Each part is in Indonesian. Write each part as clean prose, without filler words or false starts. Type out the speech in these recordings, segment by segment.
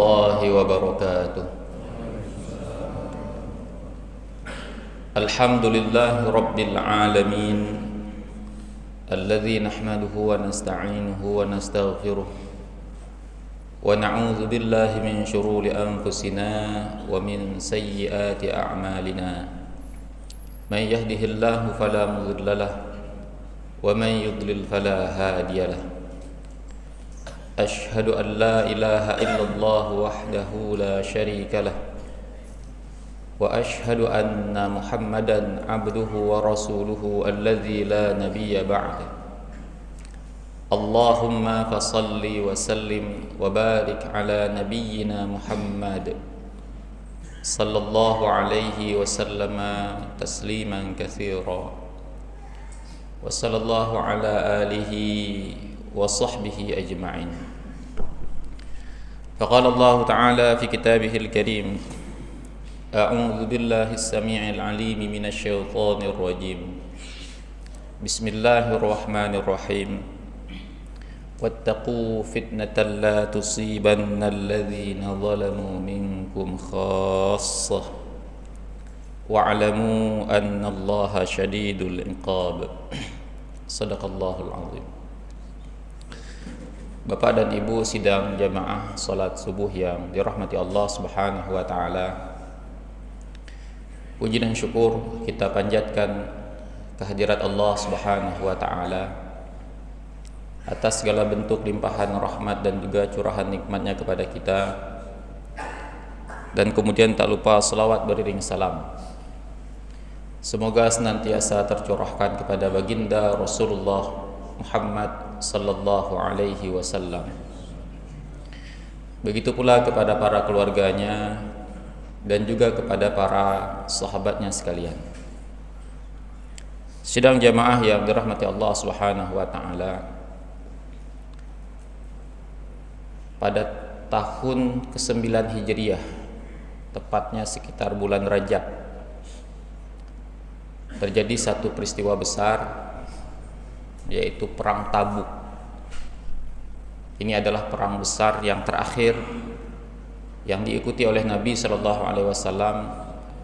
warahmatullahi wabarakatuh. Alhamdulillahi rabbil alamin, alladzi nahmaduhu wa nasta'inuhu wa nastaghfiruh wa na'udzu billahi min shururi anfusina wa min sayyiati a'malina. Man yahdihillahu fala mudilla lahu wa man yudlil fala hadiya lahu. Ashhadu an la ilaha illallah wahdahu la syarika lah wa ashhadu anna Muhammadan abduhu wa rasuluhu alladzi la nabiyya ba'da. Allahumma fasalli wa sallim wa barik ala nabiyyina Muhammad sallallahu alaihi wa sallama tasliman katsira wa sallallahu ala alihi wa sahbihi ajma'in. Faqala Allah Ta'ala fi kitabihil karim, a'udzu billahi as-sami'il 'alim minasy syaithanir rajim. Bismillahirrahmanirrahim. Wattaqu fitnatan la tusibanna alladhina zalamu minkum khassah wa'lamu anna Allaha syadidul 'iqab. Shadaqallahul 'azim. Bapak dan Ibu sidang jamaah salat subuh yang dirahmati Allah Subhanahu wa taala. Puji dan syukur kita panjatkan kehadirat Allah Subhanahu wa taala atas segala bentuk limpahan rahmat dan juga curahan nikmatnya kepada kita. Dan kemudian tak lupa selawat beriring salam semoga senantiasa tercurahkan kepada baginda Rasulullah Muhammad sallallahu alaihi wasallam. Begitu pula kepada para keluarganya dan juga kepada para sahabatnya sekalian. Sidang jamaah yang dirahmati Allah Subhanahu wa taala, pada tahun ke-9 Hijriah, tepatnya sekitar bulan Rajab, terjadi satu peristiwa besar, yaitu perang Tabuk. Ini adalah perang besar yang terakhir yang diikuti oleh Nabi Shallallahu Alaihi Wasallam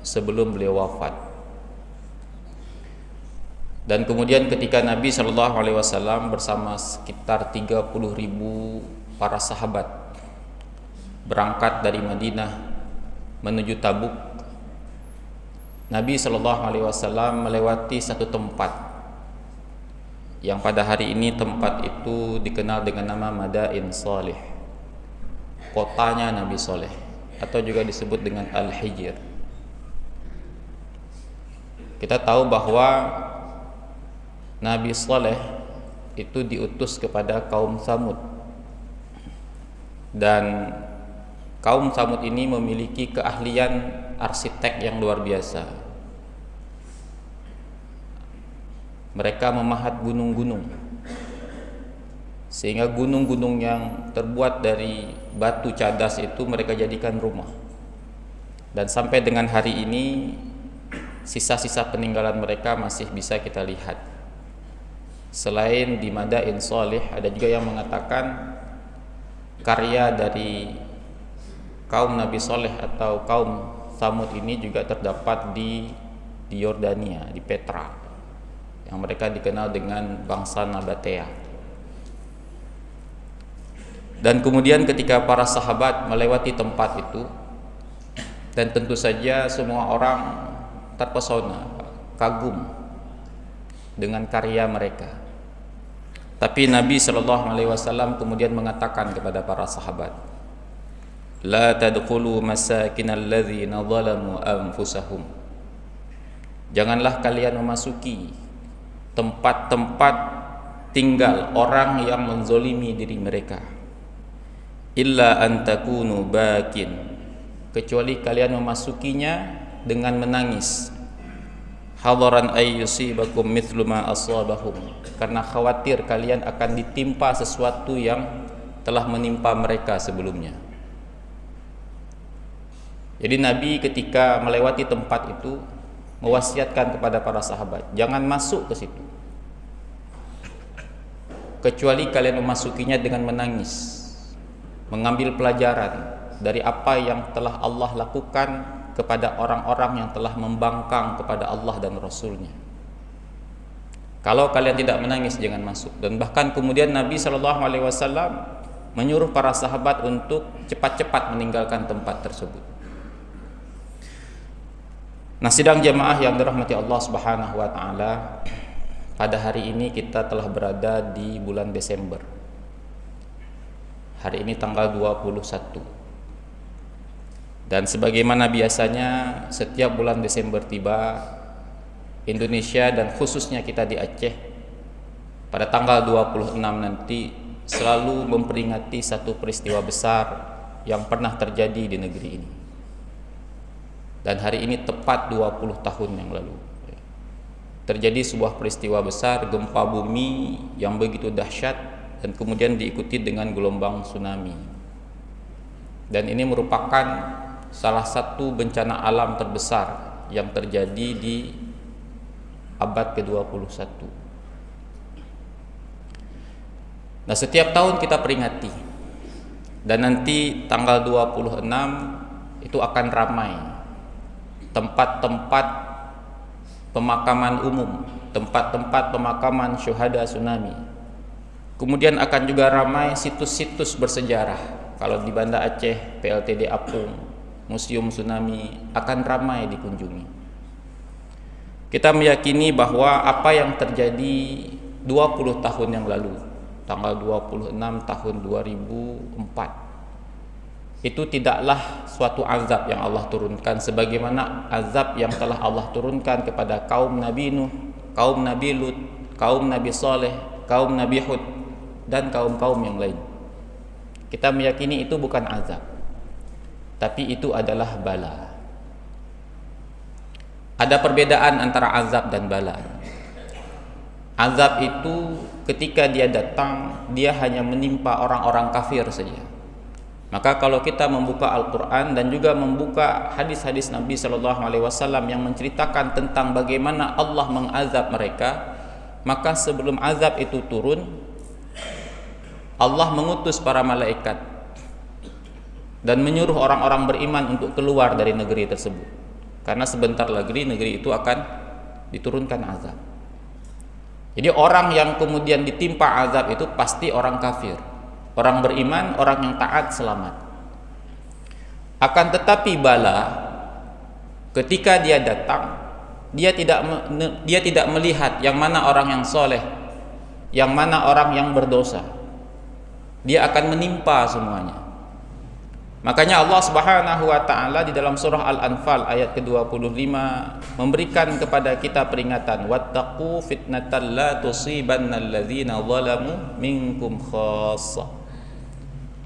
sebelum beliau wafat. Dan kemudian ketika Nabi Shallallahu Alaihi Wasallam bersama sekitar 30.000 para sahabat berangkat dari Madinah menuju Tabuk, Nabi Shallallahu Alaihi Wasallam melewati satu tempat yang pada hari ini tempat itu dikenal dengan nama Madain Salih, kotanya Nabi Saleh, atau juga disebut dengan Al-Hijr. Kita tahu bahwa Nabi Saleh itu diutus kepada kaum Tsamud, dan kaum Tsamud ini memiliki keahlian arsitek yang luar biasa. Mereka memahat gunung-gunung, sehingga gunung-gunung yang terbuat dari batu cadas itu mereka jadikan rumah. Dan sampai dengan hari ini sisa-sisa peninggalan mereka masih bisa kita lihat. Selain di Madain Salih, ada juga yang mengatakan karya dari kaum Nabi Saleh atau kaum Tsamud ini juga terdapat di Yordania, di Petra, yang mereka dikenal dengan bangsa Nabatea. Dan kemudian ketika para sahabat melewati tempat itu, dan tentu saja semua orang terpesona, kagum dengan karya mereka. Tapi Nabi Shallallahu Alaihi Wasallam kemudian mengatakan kepada para sahabat, la tadkhulu masakinal ladzina zalamu anfusahum. Janganlah kalian memasuki tempat-tempat tinggal orang yang menzolimi diri mereka, illa an takunu bakin, kecuali kalian memasukinya dengan menangis, hadaran ay yusibakum mithlu ma asabahum, karena khawatir kalian akan ditimpa sesuatu yang telah menimpa mereka sebelumnya. Jadi Nabi ketika melewati tempat itu mewasiatkan kepada para sahabat, jangan masuk ke situ kecuali kalian memasukinya dengan menangis, mengambil pelajaran dari apa yang telah Allah lakukan kepada orang-orang yang telah membangkang kepada Allah dan Rasulnya. Kalau kalian tidak menangis, jangan masuk. Dan bahkan kemudian Nabi SAW menyuruh para sahabat untuk cepat-cepat meninggalkan tempat tersebut. Nah, sidang jamaah yang dirahmati Allah Subhanahu wa taala, pada hari ini kita telah berada di bulan Desember. Hari ini tanggal 21. Dan sebagaimana biasanya setiap bulan Desember tiba, Indonesia dan khususnya kita di Aceh pada tanggal 26 nanti selalu memperingati satu peristiwa besar yang pernah terjadi di negeri ini. Dan hari ini tepat 20 tahun yang lalu terjadi sebuah peristiwa besar, gempa bumi yang begitu dahsyat dan kemudian diikuti dengan gelombang tsunami. Dan ini merupakan salah satu bencana alam terbesar yang terjadi di abad ke-21. Nah, setiap tahun kita peringati. Dan nanti tanggal 26 itu akan ramai tempat-tempat pemakaman umum, tempat-tempat pemakaman syuhada tsunami. Kemudian akan juga ramai situs-situs bersejarah. Kalau di Banda Aceh, PLTD Apung, Museum Tsunami akan ramai dikunjungi. Kita meyakini bahwa apa yang terjadi 20 tahun yang lalu, tanggal 26 tahun 2004, itu tidaklah suatu azab yang Allah turunkan sebagaimana azab yang telah Allah turunkan kepada kaum Nabi Nuh, kaum Nabi Lut, kaum Nabi Saleh, kaum Nabi Hud, dan kaum-kaum yang lain. Kita meyakini itu bukan azab, tapi itu adalah bala. Ada perbedaan antara azab dan bala. Azab itu ketika dia datang, dia hanya menimpa orang-orang kafir saja. Maka kalau kita membuka Al-Quran dan juga membuka hadis-hadis Nabi SAW yang menceritakan tentang bagaimana Allah mengazab mereka, maka sebelum azab itu turun, Allah mengutus para malaikat dan menyuruh orang-orang beriman untuk keluar dari negeri tersebut. Karena sebentar lagi negeri itu akan diturunkan azab. Jadi orang yang kemudian ditimpa azab itu pasti orang kafir. Orang beriman, orang yang taat selamat. Akan tetapi bala, ketika dia datang, dia tidak melihat yang mana orang yang soleh, yang mana orang yang berdosa. Dia akan menimpa semuanya. Makanya Allah Subhanahu wa taala di dalam surah Al-Anfal ayat ke-25 memberikan kepada kita peringatan, wattaqu fitnatan la tusibannal ladzina zalamu minkum khassah.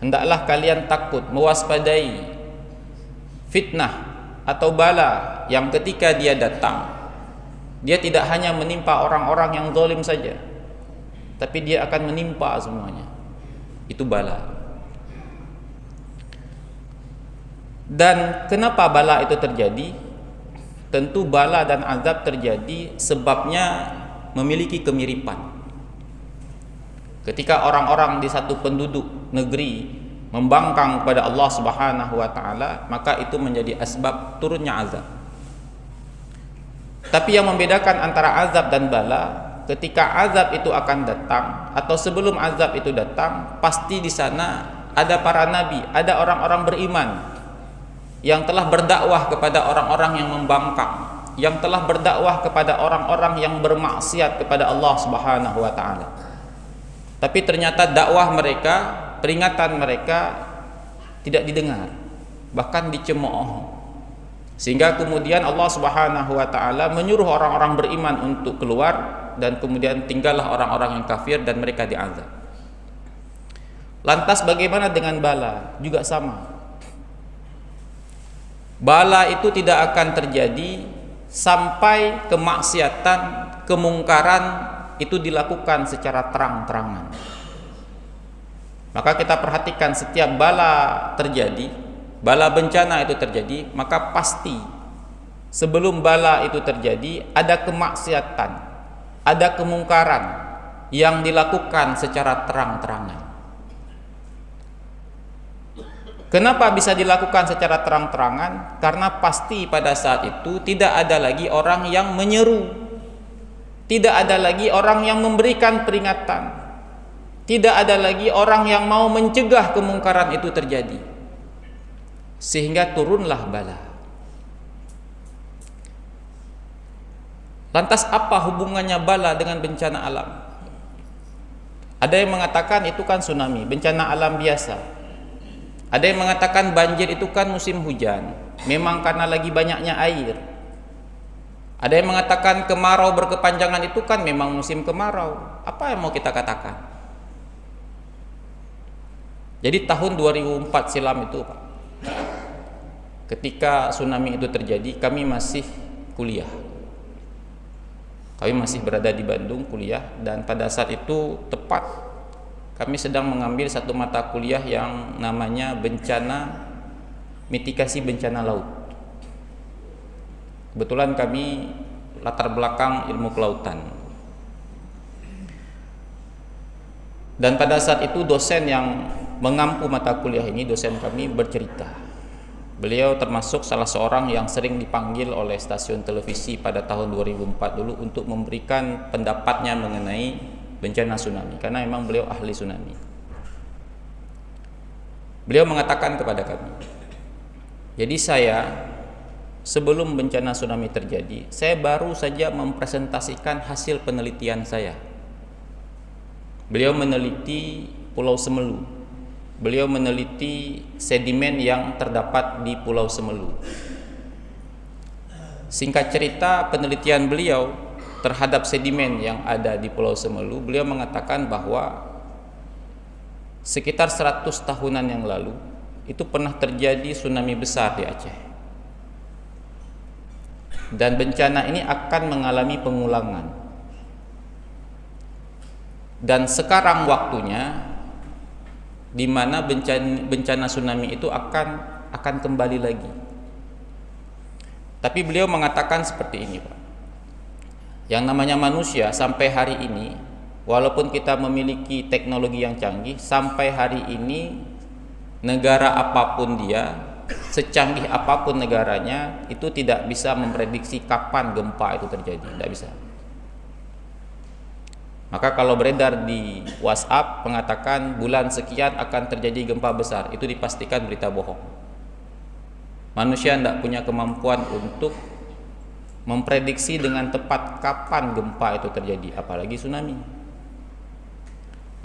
Hendaklah kalian takut, mewaspadai fitnah atau bala yang ketika dia datang, dia tidak hanya menimpa orang-orang yang zalim saja, tapi dia akan menimpa semuanya. Itu bala. Dan kenapa bala itu terjadi? Tentu bala dan azab terjadi sebabnya memiliki kemiripan. Ketika orang-orang di satu penduduk negeri membangkang kepada Allah Subhanahu wa taala, maka itu menjadi asbab turunnya azab. Tapi yang membedakan antara azab dan bala, ketika azab itu akan datang atau sebelum azab itu datang, pasti di sana ada para nabi, ada orang-orang beriman yang telah berdakwah kepada orang-orang yang membangkang, yang telah berdakwah kepada orang-orang yang bermaksiat kepada Allah Subhanahu wa taala. Tapi ternyata dakwah mereka, peringatan mereka tidak didengar, bahkan dicemooh. Sehingga kemudian Allah Subhanahu wa taala menyuruh orang-orang beriman untuk keluar dan kemudian tinggallah orang-orang yang kafir dan mereka diazab. Lantas bagaimana dengan bala? Juga sama. Bala itu tidak akan terjadi sampai kemaksiatan, kemungkaran itu dilakukan secara terang-terangan. Maka kita perhatikan setiap bala terjadi, bala bencana itu terjadi, maka pasti sebelum bala itu terjadi ada kemaksiatan, ada kemungkaran yang dilakukan secara terang-terangan. Kenapa bisa dilakukan secara terang-terangan? Karena pasti pada saat itu tidak ada lagi orang yang menyeru, tidak ada lagi orang yang memberikan peringatan, tidak ada lagi orang yang mau mencegah kemungkaran itu terjadi, sehingga turunlah bala. Lantas apa hubungannya bala dengan bencana alam? Ada yang mengatakan itu kan tsunami, bencana alam biasa. Ada yang mengatakan banjir itu kan musim hujan, memang karena lagi banyaknya air. Ada yang mengatakan kemarau berkepanjangan itu kan memang musim kemarau. Apa yang mau kita katakan? Jadi tahun 2004 silam itu, Pak, ketika tsunami itu terjadi, kami masih kuliah. Kami masih berada di Bandung kuliah, dan pada saat itu tepat kami sedang mengambil satu mata kuliah yang namanya mitigasi bencana laut. Kebetulan kami latar belakang ilmu kelautan. Dan pada saat itu dosen yang mengampu mata kuliah ini, dosen kami bercerita. Beliau termasuk salah seorang yang sering dipanggil oleh stasiun televisi pada tahun 2004 dulu untuk memberikan pendapatnya mengenai bencana tsunami, karena memang beliau ahli tsunami. Beliau mengatakan kepada kami, jadi saya sebelum bencana tsunami terjadi, saya baru saja mempresentasikan hasil penelitian saya. Beliau meneliti Pulau Semelu, beliau meneliti sedimen yang terdapat di Pulau Semelu. Singkat cerita, penelitian beliau terhadap sedimen yang ada di Pulau Semelu, beliau mengatakan bahwa sekitar 100 tahunan yang lalu itu pernah terjadi tsunami besar di Aceh, dan bencana ini akan mengalami pengulangan, dan sekarang waktunya di mana bencana tsunami itu akan kembali lagi. Tapi beliau mengatakan seperti ini, Pak, yang namanya manusia sampai hari ini, walaupun kita memiliki teknologi yang canggih, sampai hari ini negara apapun dia, secanggih apapun negaranya, itu tidak bisa memprediksi kapan gempa itu terjadi, tidak bisa. Maka kalau beredar di WhatsApp mengatakan bulan sekian akan terjadi gempa besar, itu dipastikan berita bohong. Manusia tidak punya kemampuan untuk memprediksi dengan tepat kapan gempa itu terjadi, apalagi tsunami.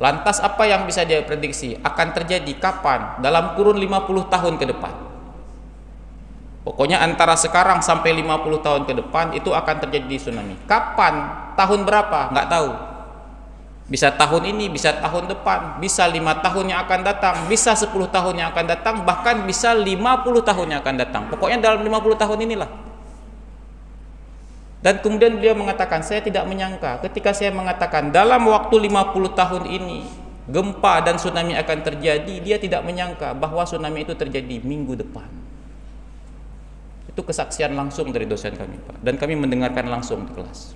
Lantas apa yang bisa dia prediksi akan terjadi kapan? Dalam kurun 50 tahun ke depan. Pokoknya antara sekarang sampai 50 tahun ke depan itu akan terjadi tsunami. Kapan? Tahun berapa? Nggak tahu. Bisa tahun ini, bisa tahun depan, bisa 5 tahun yang akan datang, bisa 10 tahun yang akan datang, bahkan bisa 50 tahun yang akan datang. Pokoknya dalam 50 tahun inilah. Dan kemudian beliau mengatakan, saya tidak menyangka ketika saya mengatakan dalam waktu 50 tahun ini gempa dan tsunami akan terjadi, dia tidak menyangka bahwa tsunami itu terjadi minggu depan. Itu kesaksian langsung dari dosen kami, Pak, dan kami mendengarkan langsung di kelas.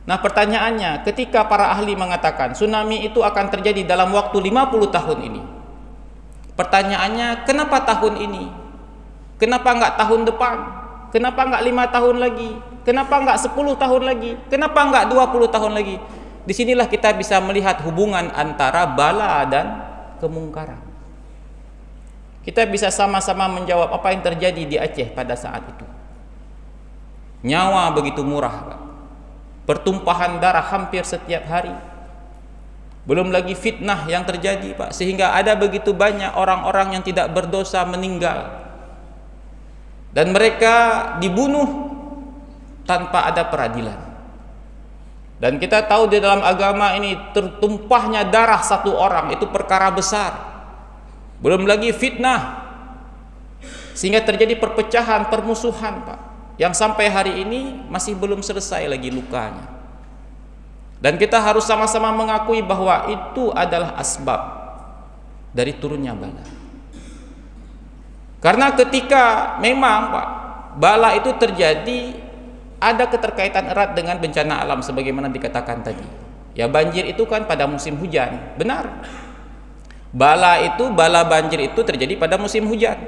Nah, pertanyaannya, ketika para ahli mengatakan tsunami itu akan terjadi dalam waktu 50 tahun ini, pertanyaannya, kenapa tahun ini? Kenapa enggak tahun depan? Kenapa enggak 5 tahun lagi? Kenapa enggak 10 tahun lagi? Kenapa enggak 20 tahun lagi? Disinilah kita bisa melihat hubungan antara bala dan kemungkaran. Kita bisa sama-sama menjawab apa yang terjadi di Aceh pada saat itu. Nyawa begitu murah, Pak. Pertumpahan darah hampir setiap hari. Belum lagi fitnah yang terjadi, Pak, sehingga ada begitu banyak orang-orang yang tidak berdosa meninggal. Dan mereka dibunuh tanpa ada peradilan. Dan kita tahu di dalam agama ini tertumpahnya darah satu orang itu perkara besar. Belum lagi fitnah, sehingga terjadi perpecahan, permusuhan, Pak, yang sampai hari ini masih belum selesai lagi lukanya. Dan kita harus sama-sama mengakui bahwa itu adalah asbab dari turunnya bala. Karena ketika memang, Pak, bala itu terjadi, ada keterkaitan erat dengan bencana alam sebagaimana dikatakan tadi. Ya, banjir itu kan pada musim hujan, benar. Bala banjir itu terjadi pada musim hujan.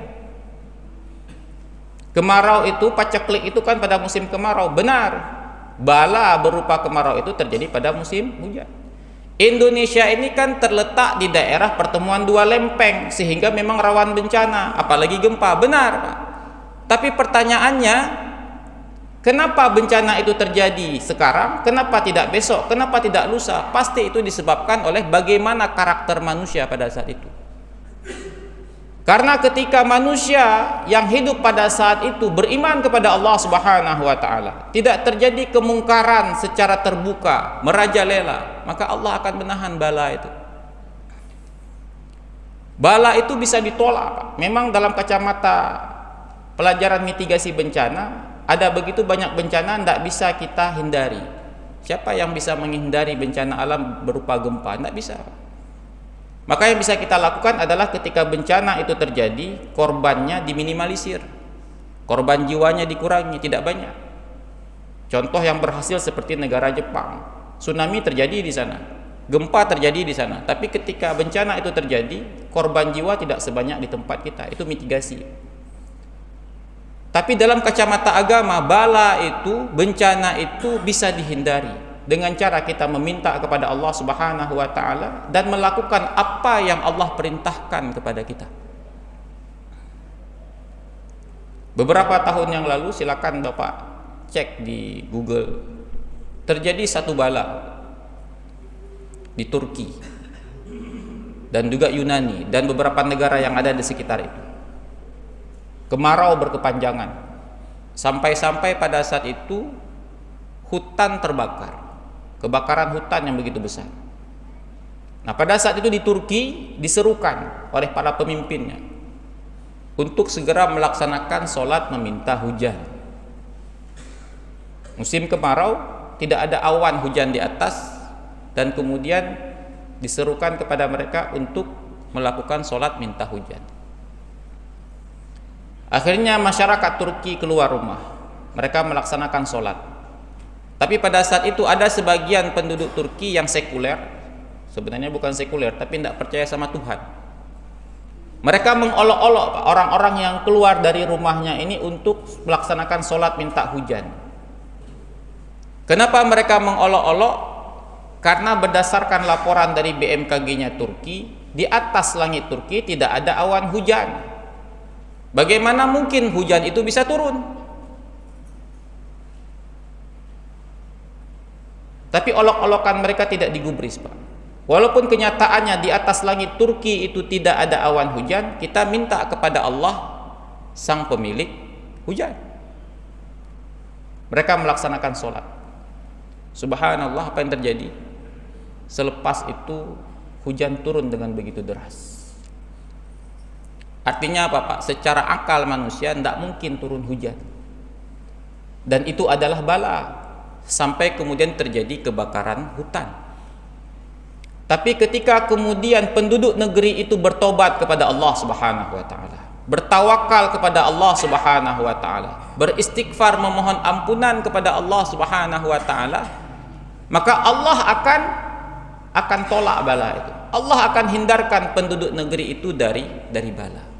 Kemarau itu, paceklik itu kan pada musim kemarau. Benar, bala berupa kemarau itu terjadi pada musim hujan. Indonesia ini kan terletak di daerah pertemuan dua lempeng, sehingga memang rawan bencana, apalagi gempa. Benar, Pak. Tapi pertanyaannya, kenapa bencana itu terjadi sekarang? Kenapa tidak besok? Kenapa tidak lusa? Pasti itu disebabkan oleh bagaimana karakter manusia pada saat itu. Karena ketika manusia yang hidup pada saat itu beriman kepada Allah Subhanahu wa taala, tidak terjadi kemungkaran secara terbuka, merajalela, maka Allah akan menahan bala itu. Bala itu bisa ditolak, Pak. Memang dalam kacamata pelajaran mitigasi bencana, ada begitu banyak bencana tidak bisa kita hindari. Siapa yang bisa menghindari bencana alam berupa gempa? Tidak bisa. Maka yang bisa kita lakukan adalah ketika bencana itu terjadi, korbannya diminimalisir, korban jiwanya dikurangi, tidak banyak. Contoh yang berhasil seperti negara Jepang, tsunami terjadi di sana, gempa terjadi di sana, tapi ketika bencana itu terjadi, korban jiwa tidak sebanyak di tempat kita. Itu mitigasi. Tapi dalam kacamata agama, bala itu, bencana itu bisa dihindari dengan cara kita meminta kepada Allah Subhanahu wa taala dan melakukan apa yang Allah perintahkan kepada kita. Beberapa tahun yang lalu, silakan Bapak cek di Google, terjadi satu bala di Turki dan juga Yunani dan beberapa negara yang ada di sekitar itu. Kemarau berkepanjangan, sampai-sampai pada saat itu hutan terbakar, kebakaran hutan yang begitu besar. Nah, pada saat itu di Turki diserukan oleh para pemimpinnya untuk segera melaksanakan sholat meminta hujan. Musim kemarau, tidak ada awan hujan di atas, dan kemudian diserukan kepada mereka untuk melakukan sholat minta hujan. Akhirnya masyarakat Turki keluar rumah, mereka melaksanakan sholat. Tapi pada saat itu ada sebagian penduduk Turki yang sekuler, sebenarnya bukan sekuler, tapi tidak percaya sama Tuhan. Mereka mengolok-olok orang-orang yang keluar dari rumahnya ini untuk melaksanakan sholat minta hujan. Kenapa mereka mengolok-olok? Karena berdasarkan laporan dari BMKG-nya Turki, di atas langit Turki tidak ada awan hujan. Bagaimana mungkin hujan itu bisa turun? Tapi olok-olokan mereka tidak digubris, Pak. Walaupun kenyataannya di atas langit Turki itu tidak ada awan hujan, kita minta kepada Allah, sang pemilik hujan. Mereka melaksanakan sholat. Subhanallah, apa yang terjadi? Selepas itu hujan turun dengan begitu deras. Artinya apa, Pak? Secara akal manusia tidak mungkin turun hujan. Dan itu adalah bala. Sampai kemudian terjadi kebakaran hutan. Tapi ketika kemudian penduduk negeri itu bertobat kepada Allah Subhanahu wa taala, bertawakal kepada Allah Subhanahu wa taala, beristighfar memohon ampunan kepada Allah Subhanahu wa taala, maka Allah akan tolak bala itu. Allah akan hindarkan penduduk negeri itu dari bala.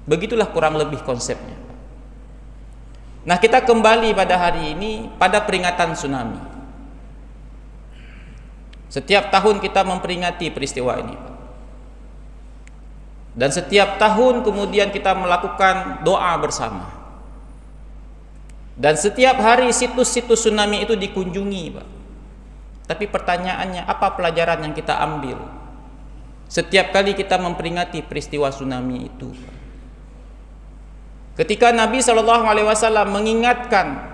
Begitulah kurang lebih konsepnya. Nah, kita kembali pada hari ini pada peringatan tsunami. Setiap tahun kita memperingati peristiwa ini, dan setiap tahun kemudian kita melakukan doa bersama. Dan setiap hari situs-situs tsunami itu dikunjungi, Pak. Tapi pertanyaannya, apa pelajaran yang kita ambil setiap kali kita memperingati peristiwa tsunami itu? Ketika Nabi SAW mengingatkan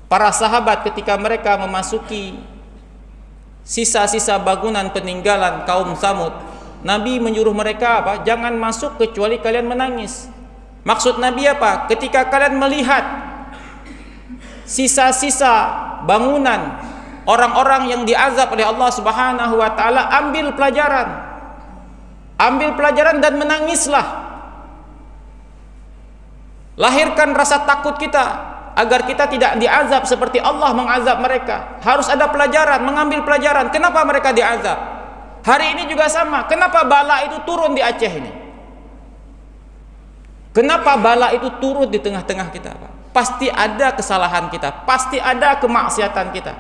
para sahabat ketika mereka memasuki sisa-sisa bangunan peninggalan kaum Tsamud, Nabi menyuruh mereka apa? Jangan masuk kecuali kalian menangis. Maksud Nabi apa? Ketika kalian melihat sisa-sisa bangunan orang-orang yang diazab oleh Allah Subhanahu wa taala, ambil pelajaran. Ambil pelajaran dan menangislah. Lahirkan rasa takut kita agar kita tidak diazab seperti Allah mengazab mereka. Harus ada pelajaran, mengambil pelajaran. Kenapa mereka diazab? Hari ini juga sama. Kenapa bala itu turun di Aceh ini? Kenapa bala itu turun di tengah-tengah kita, Pak? Pasti ada kesalahan kita, pasti ada kemaksiatan kita.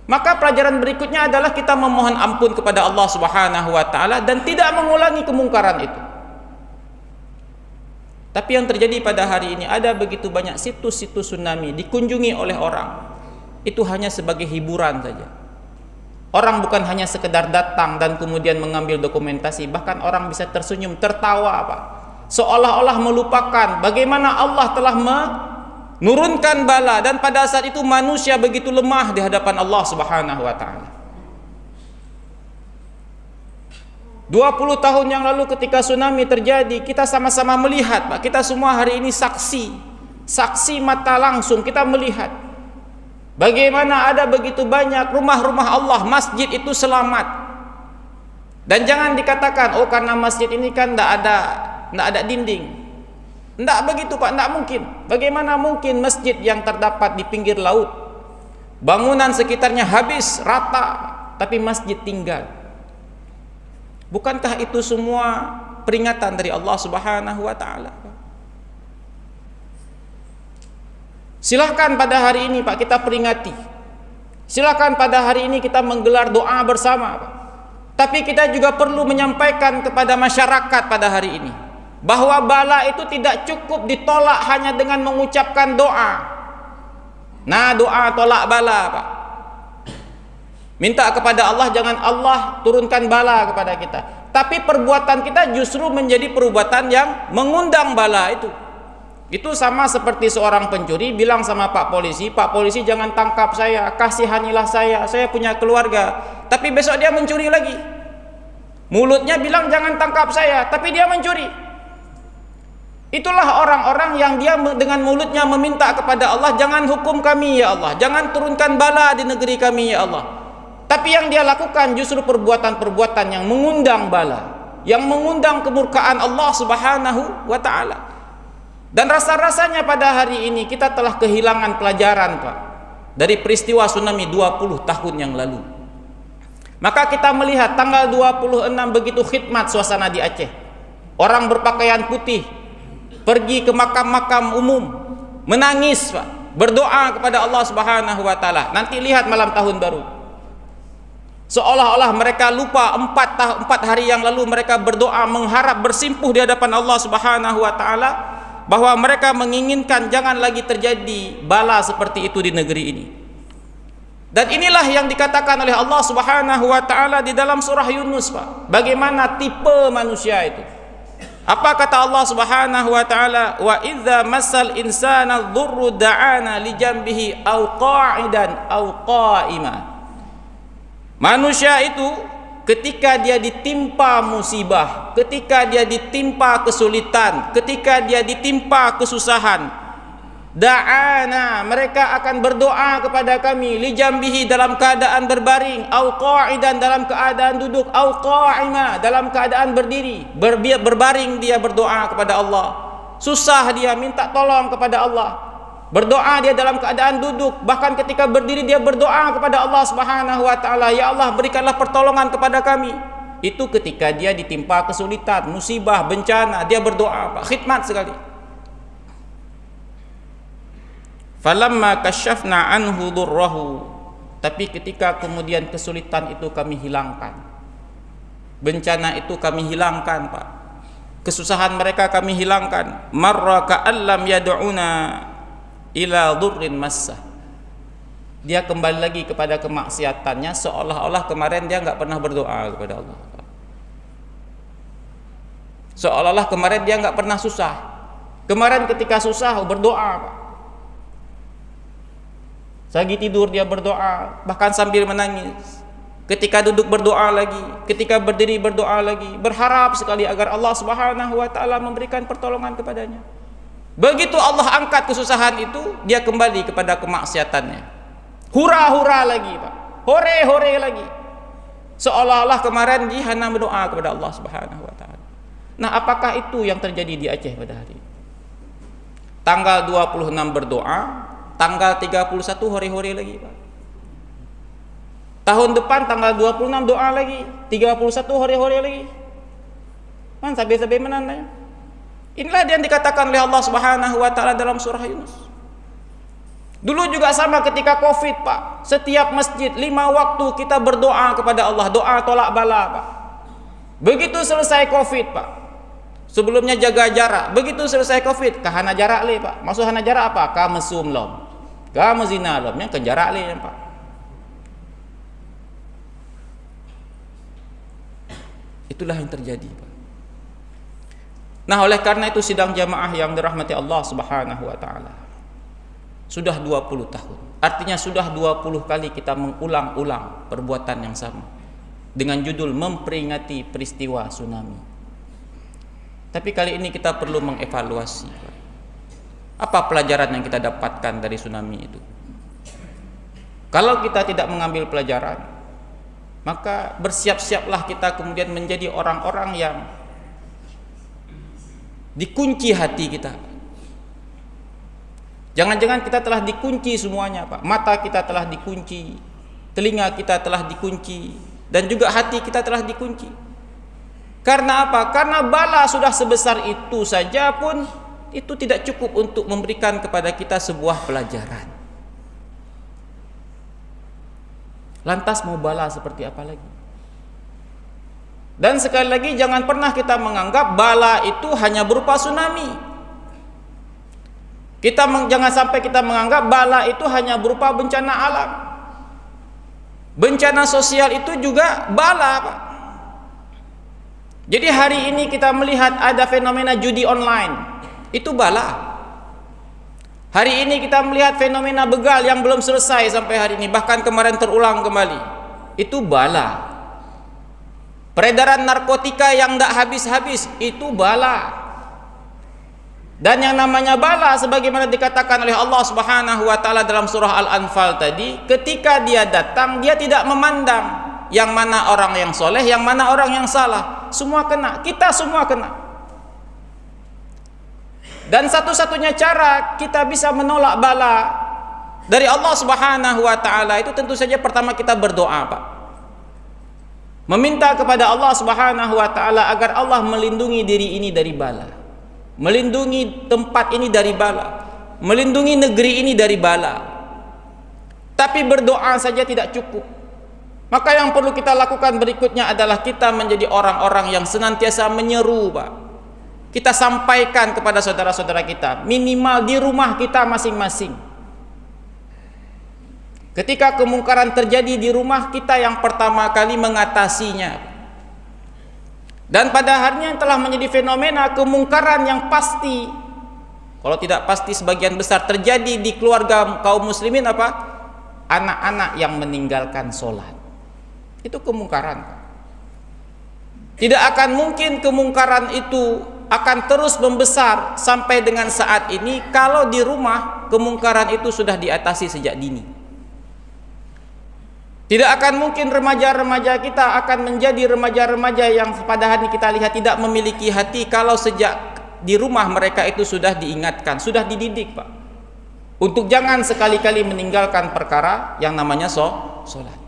Maka pelajaran berikutnya adalah kita memohon ampun kepada Allah Subhanahu wa taala dan tidak mengulangi kemungkaran itu. Tapi yang terjadi pada hari ini, ada begitu banyak situs-situs tsunami dikunjungi oleh orang. Itu hanya sebagai hiburan saja. Orang bukan hanya sekedar datang dan kemudian mengambil dokumentasi, bahkan orang bisa tersenyum, tertawa, Pak. Seolah-olah melupakan bagaimana Allah telah menurunkan bala, dan pada saat itu manusia begitu lemah di hadapan Allah Subhanahu wa taala. 20 tahun yang lalu ketika tsunami terjadi, kita sama-sama melihat, Pak. Kita semua hari ini saksi mata langsung, kita melihat bagaimana ada begitu banyak rumah-rumah Allah, masjid itu selamat. Dan jangan dikatakan, oh karena masjid ini kan tidak ada dinding. Tidak begitu, Pak, tidak mungkin. Bagaimana mungkin masjid yang terdapat di pinggir laut, bangunan sekitarnya habis rata, tapi masjid tinggal? Bukankah itu semua peringatan dari Allah Subhanahu wa taala? Silahkan pada hari ini, Pak, kita peringati. Silahkan pada hari ini kita menggelar doa bersama, Pak. Tapi kita juga perlu menyampaikan kepada masyarakat pada hari ini bahwa bala itu tidak cukup ditolak hanya dengan mengucapkan doa. Nah, doa tolak bala, Pak. Minta kepada Allah, jangan Allah turunkan bala kepada kita. Tapi perbuatan kita justru menjadi perbuatan yang mengundang bala itu. Itu sama seperti seorang pencuri bilang sama Pak Polisi jangan tangkap saya, kasihanilah saya punya keluarga. Tapi besok dia mencuri lagi. Mulutnya bilang jangan tangkap saya, tapi dia mencuri. Itulah orang-orang yang dia dengan mulutnya meminta kepada Allah, jangan hukum kami ya Allah, jangan turunkan bala di negeri kami ya Allah. Tapi yang dia lakukan justru perbuatan-perbuatan yang mengundang bala, yang mengundang kemurkaan Allah Subhanahu wa taala. Dan rasa-rasanya pada hari ini kita telah kehilangan pelajaran, Pak, dari peristiwa tsunami 20 tahun yang lalu. Maka kita melihat tanggal 26 begitu khidmat suasana di Aceh. Orang berpakaian putih pergi ke makam-makam umum, menangis, Pak, berdoa kepada Allah Subhanahu wa taala. Nanti lihat malam tahun baru, seolah-olah mereka lupa 4 hari yang lalu mereka berdoa mengharap bersimpuh di hadapan Allah Subhanahu wa taala bahwa mereka menginginkan jangan lagi terjadi bala seperti itu di negeri ini. Dan inilah yang dikatakan oleh Allah Subhanahu wa taala di dalam surah Yunus, Pak. Bagaimana tipe manusia itu? Apa kata Allah Subhanahu wa taala? Wa idza massal insana dhurru da'ana li janbihi aw qa'idan aw qa'ima. Manusia itu ketika dia ditimpa musibah, ketika dia ditimpa kesulitan, ketika dia ditimpa kesusahan, da'ana, mereka akan berdoa kepada kami, li jambihi, dalam keadaan berbaring, au qa'idan, dalam keadaan duduk, au qa'ima, dalam keadaan berdiri, berbaring dia berdoa kepada Allah. Susah dia minta tolong kepada Allah. Berdoa dia dalam keadaan duduk, bahkan ketika berdiri dia berdoa kepada Allah Subhanahu wa taala, ya Allah berikanlah pertolongan kepada kami. Itu ketika dia ditimpa kesulitan, musibah, bencana, dia berdoa, Pak. Khidmat sekali. Falamma kasyafna anhu durrahu, tapi ketika kemudian kesulitan itu kami hilangkan, bencana itu kami hilangkan, Pak, kesusahan mereka kami hilangkan, marra ka'allam yad'una ila dhurrin massah, dia kembali lagi kepada kemaksiatannya seolah-olah kemarin dia nggak pernah berdoa kepada Allah, seolah-olah kemarin dia nggak pernah susah. Kemarin ketika susah berdoa, Pak. Lagi tidur dia berdoa, bahkan sambil menangis. Ketika duduk berdoa lagi, ketika berdiri berdoa lagi, berharap sekali agar Allah Subhanahu wa taala memberikan pertolongan kepadanya. Begitu Allah angkat kesusahan itu, dia kembali kepada kemaksiatannya. Hura-hura lagi, Pak. Hore-hore lagi. Seolah-olah kemarin dia hanya berdoa kepada Allah Subhanahu wa taala. Nah, apakah itu yang terjadi di Aceh pada hari ini? Tanggal 26 berdoa, tanggal 31 hore-hore lagi, Pak. Tahun depan tanggal 26 doa lagi, 31 hore-hore lagi. Man sabi-sabi menandanya. Inilah yang dikatakan oleh Allah Subhanahu wa taala dalam surah Yunus. Dulu juga sama ketika Covid, Pak. Setiap masjid 5 waktu kita berdoa kepada Allah, doa tolak bala, Pak. Begitu selesai Covid, Pak. Sebelumnya jaga jarak. Begitu selesai Covid, kahana jarak le, Pak. Maksud hana jarak apa? Ka mesum lom. Ka mezina lom, yang ke jarak le, Pak. Itulah yang terjadi, Pak. Nah, oleh karena itu sidang jamaah yang dirahmati Allah Subhanahu wa taala, sudah 20 tahun. Artinya sudah 20 kali kita mengulang-ulang perbuatan yang sama dengan judul memperingati peristiwa tsunami. Tapi kali ini kita perlu mengevaluasi apa pelajaran yang kita dapatkan dari tsunami itu. Kalau kita tidak mengambil pelajaran, maka bersiap-siaplah kita kemudian menjadi orang-orang yang dikunci hati kita. Jangan-jangan kita telah dikunci semuanya, Pak. Mata kita telah dikunci, telinga kita telah dikunci, dan juga hati kita telah dikunci. Karena apa? Karena bala sudah sebesar itu saja pun itu tidak cukup untuk memberikan kepada kita sebuah pelajaran. Lantas mau bala seperti apa lagi? Dan sekali lagi jangan pernah kita menganggap bala itu hanya berupa tsunami. Jangan sampai kita menganggap bala itu hanya berupa bencana alam. Bencana sosial itu juga bala, Pak. Jadi hari ini kita melihat ada fenomena judi online, itu bala. Hari ini kita melihat fenomena begal yang belum selesai sampai hari ini, bahkan kemarin terulang kembali, itu bala. Peredaran narkotika yang tidak habis-habis, itu bala. Dan yang namanya bala sebagaimana dikatakan oleh Allah Subhanahu wa taala dalam surah Al-Anfal tadi, ketika dia datang dia tidak memandang yang mana orang yang soleh, yang mana orang yang salah. Semua kena, kita semua kena. Dan satu-satunya cara kita bisa menolak bala dari Allah Subhanahu wa taala itu tentu saja pertama kita berdoa, Pak. Meminta kepada Allah Subhanahu wa taala agar Allah melindungi diri ini dari bala, melindungi tempat ini dari bala, melindungi negeri ini dari bala. Tapi berdoa saja tidak cukup. Maka yang perlu kita lakukan berikutnya adalah kita menjadi orang-orang yang senantiasa menyeru, Pak. Kita sampaikan kepada saudara-saudara kita, minimal di rumah kita masing-masing. Ketika kemungkaran terjadi di rumah kita, yang pertama kali mengatasinya. Dan pada akhirnya telah menjadi fenomena kemungkaran yang pasti, kalau tidak pasti sebagian besar terjadi di keluarga kaum muslimin, apa? Anak-anak yang meninggalkan sholat. Itu kemungkaran. Tidak akan mungkin kemungkaran itu akan terus membesar sampai dengan saat ini kalau di rumah kemungkaran itu sudah diatasi sejak dini. Tidak akan mungkin remaja-remaja kita akan menjadi remaja-remaja yang pada hari ini kita lihat tidak memiliki hati kalau sejak di rumah mereka itu sudah diingatkan, sudah dididik, Pak, untuk jangan sekali-kali meninggalkan perkara yang namanya sholat.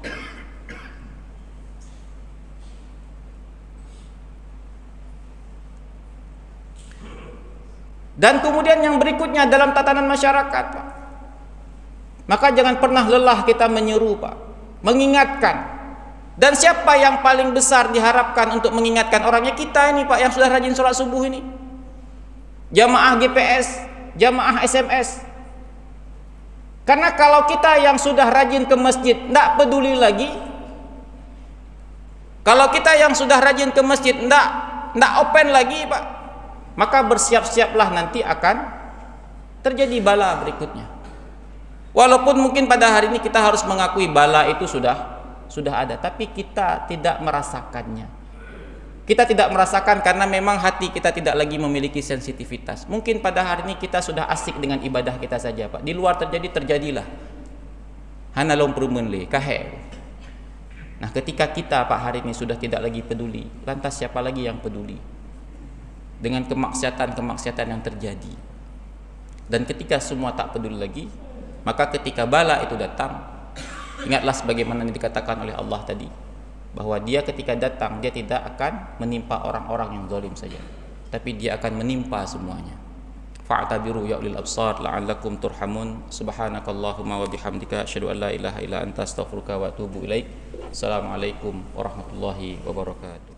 Dan kemudian yang berikutnya dalam tatanan masyarakat, Pak, maka jangan pernah lelah kita menyeru, Pak, mengingatkan. Dan siapa yang paling besar diharapkan untuk mengingatkan orangnya? Kita ini, Pak, yang sudah rajin sholat subuh ini, jamaah GPS, jamaah SMS. Karena kalau kita yang sudah rajin ke masjid tidak peduli lagi, kalau kita yang sudah rajin ke masjid tidak open lagi, Pak, maka bersiap-siaplah nanti akan terjadi bala berikutnya. Walaupun mungkin pada hari ini kita harus mengakui bala itu sudah ada, tapi kita tidak merasakannya. Kita tidak merasakan karena memang hati kita tidak lagi memiliki sensitivitas. Mungkin pada hari ini kita sudah asik dengan ibadah kita saja, Pak. Di luar terjadilah hana long perumen le kahe. Nah, ketika kita, Pak, hari ini sudah tidak lagi peduli, lantas siapa lagi yang peduli dengan kemaksiatan yang terjadi? Dan ketika semua tak peduli lagi, maka ketika bala itu datang, Ingatlah sebagaimana yang dikatakan oleh Allah tadi, bahwa dia ketika datang dia tidak akan menimpa orang-orang yang zalim saja, tapi dia akan menimpa semuanya. Fa'tabiru ya ulil absar la'allakum turhamun. Subhanakallahumma wa bihamdika asyhadu an la ilaha illa anta astaghfiruka wa atubu ilaik. Assalamualaikum warahmatullahi wabarakatuh.